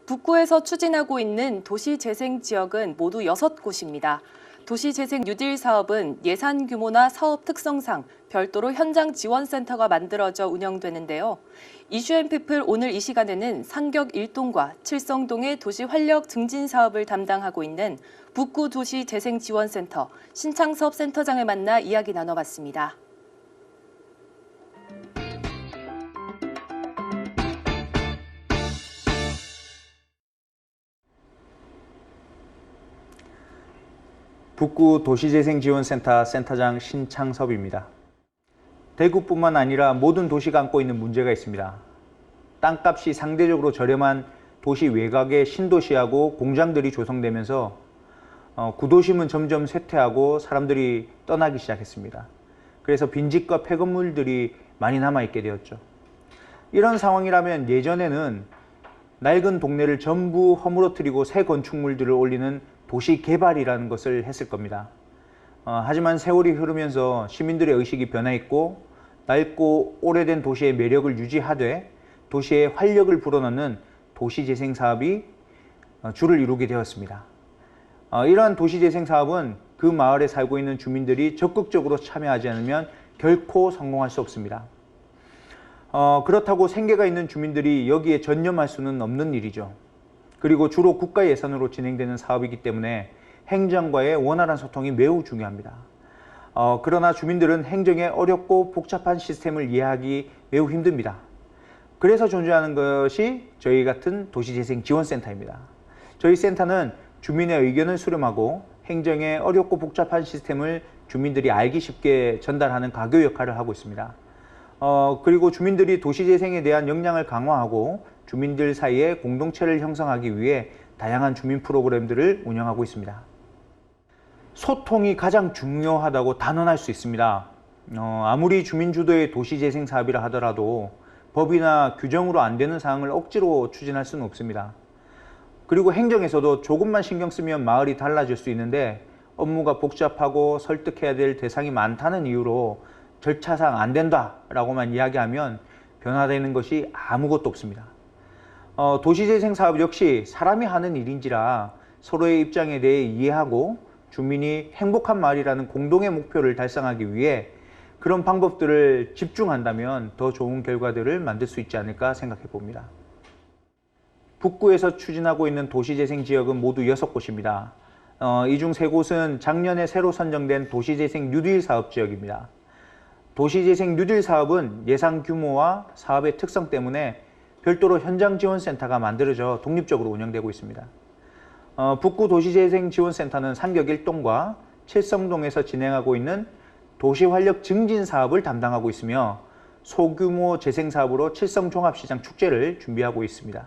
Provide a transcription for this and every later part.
북구에서 추진하고 있는 도시재생 지역은 모두 6곳입니다. 도시재생 뉴딜 사업은 예산 규모나 사업 특성상 별도로 현장 지원센터가 만들어져 운영되는데요. 이슈앤피플 오늘 이 시간에는 상격 1동과 칠성동의 도시 활력 증진 사업을 담당하고 있는 북구 도시재생지원센터 신창섭 센터장을 만나 이야기 나눠봤습니다. 북구 도시재생지원센터 센터장 신창섭입니다. 대구뿐만 아니라 모든 도시가 안고 있는 문제가 있습니다. 땅값이 상대적으로 저렴한 도시 외곽의 신도시하고 공장들이 조성되면서 구도심은 점점 쇠퇴하고 사람들이 떠나기 시작했습니다. 그래서 빈집과 폐건물들이 많이 남아있게 되었죠. 이런 상황이라면 예전에는 낡은 동네를 전부 허물어뜨리고 새 건축물들을 올리는 도시 개발이라는 것을 했을 겁니다. 하지만 세월이 흐르면서 시민들의 의식이 변화했고 낡고 오래된 도시의 매력을 유지하되 도시에 활력을 불어넣는 도시재생 사업이 주를 이루게 되었습니다. 이러한 도시재생 사업은 그 마을에 살고 있는 주민들이 적극적으로 참여하지 않으면 결코 성공할 수 없습니다. 그렇다고 생계가 있는 주민들이 여기에 전념할 수는 없는 일이죠. 그리고 주로 국가 예산으로 진행되는 사업이기 때문에 행정과의 원활한 소통이 매우 중요합니다. 그러나 주민들은 행정의 어렵고 복잡한 시스템을 이해하기 매우 힘듭니다. 그래서 존재하는 것이 저희 같은 도시재생지원센터입니다. 저희 센터는 주민의 의견을 수렴하고 행정의 어렵고 복잡한 시스템을 주민들이 알기 쉽게 전달하는 가교 역할을 하고 있습니다. 그리고 주민들이 도시재생에 대한 역량을 강화하고 주민들 사이에 공동체를 형성하기 위해 다양한 주민 프로그램들을 운영하고 있습니다. 소통이 가장 중요하다고 단언할 수 있습니다. 아무리 주민 주도의 도시재생 사업이라 하더라도 법이나 규정으로 안 되는 사항을 억지로 추진할 수는 없습니다. 그리고 행정에서도 조금만 신경 쓰면 마을이 달라질 수 있는데 업무가 복잡하고 설득해야 될 대상이 많다는 이유로 절차상 안 된다라고만 이야기하면 변화되는 것이 아무것도 없습니다. 도시재생 사업 역시 사람이 하는 일인지라 서로의 입장에 대해 이해하고 주민이 행복한 마을이라는 공동의 목표를 달성하기 위해 그런 방법들을 집중한다면 더 좋은 결과들을 만들 수 있지 않을까 생각해 봅니다. 북구에서 추진하고 있는 도시재생 지역은 모두 6곳입니다. 이 중 3곳은 작년에 새로 선정된 도시재생 뉴딜 사업 지역입니다. 도시재생 뉴딜 사업은 예산 규모와 사업의 특성 때문에 별도로 현장지원센터가 만들어져 독립적으로 운영되고 있습니다. 북구 도시재생지원센터는 상격 1동과 칠성동에서 진행하고 있는 도시활력 증진 사업을 담당하고 있으며 소규모 재생사업으로 칠성종합시장 축제를 준비하고 있습니다.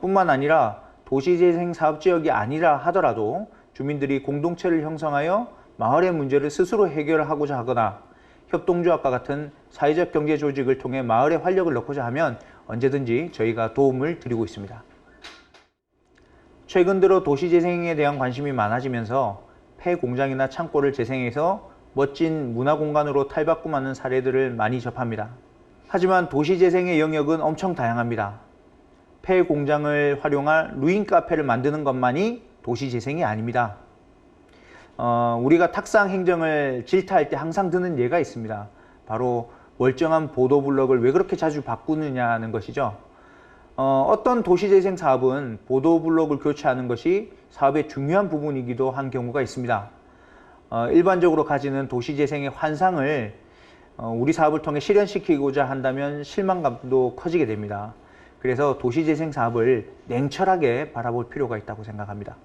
뿐만 아니라 도시재생사업지역이 아니라 하더라도 주민들이 공동체를 형성하여 마을의 문제를 스스로 해결하고자 하거나 협동조합과 같은 사회적 경제 조직을 통해 마을에 활력을 넣고자 하면 언제든지 저희가 도움을 드리고 있습니다. 최근 들어 도시재생에 대한 관심이 많아지면서 폐공장이나 창고를 재생해서 멋진 문화공간으로 탈바꿈하는 사례들을 많이 접합니다. 하지만 도시재생의 영역은 엄청 다양합니다. 폐공장을 활용한 루인 카페를 만드는 것만이 도시재생이 아닙니다. 우리가 탁상 행정을 질타할 때 항상 드는 예가 있습니다. 바로 멀쩡한 보도블럭을 왜 그렇게 자주 바꾸느냐는 것이죠. 어떤 도시재생 사업은 보도블럭을 교체하는 것이 사업의 중요한 부분이기도 한 경우가 있습니다. 일반적으로 가지는 도시재생의 환상을 우리 사업을 통해 실현시키고자 한다면 실망감도 커지게 됩니다. 그래서 도시재생 사업을 냉철하게 바라볼 필요가 있다고 생각합니다.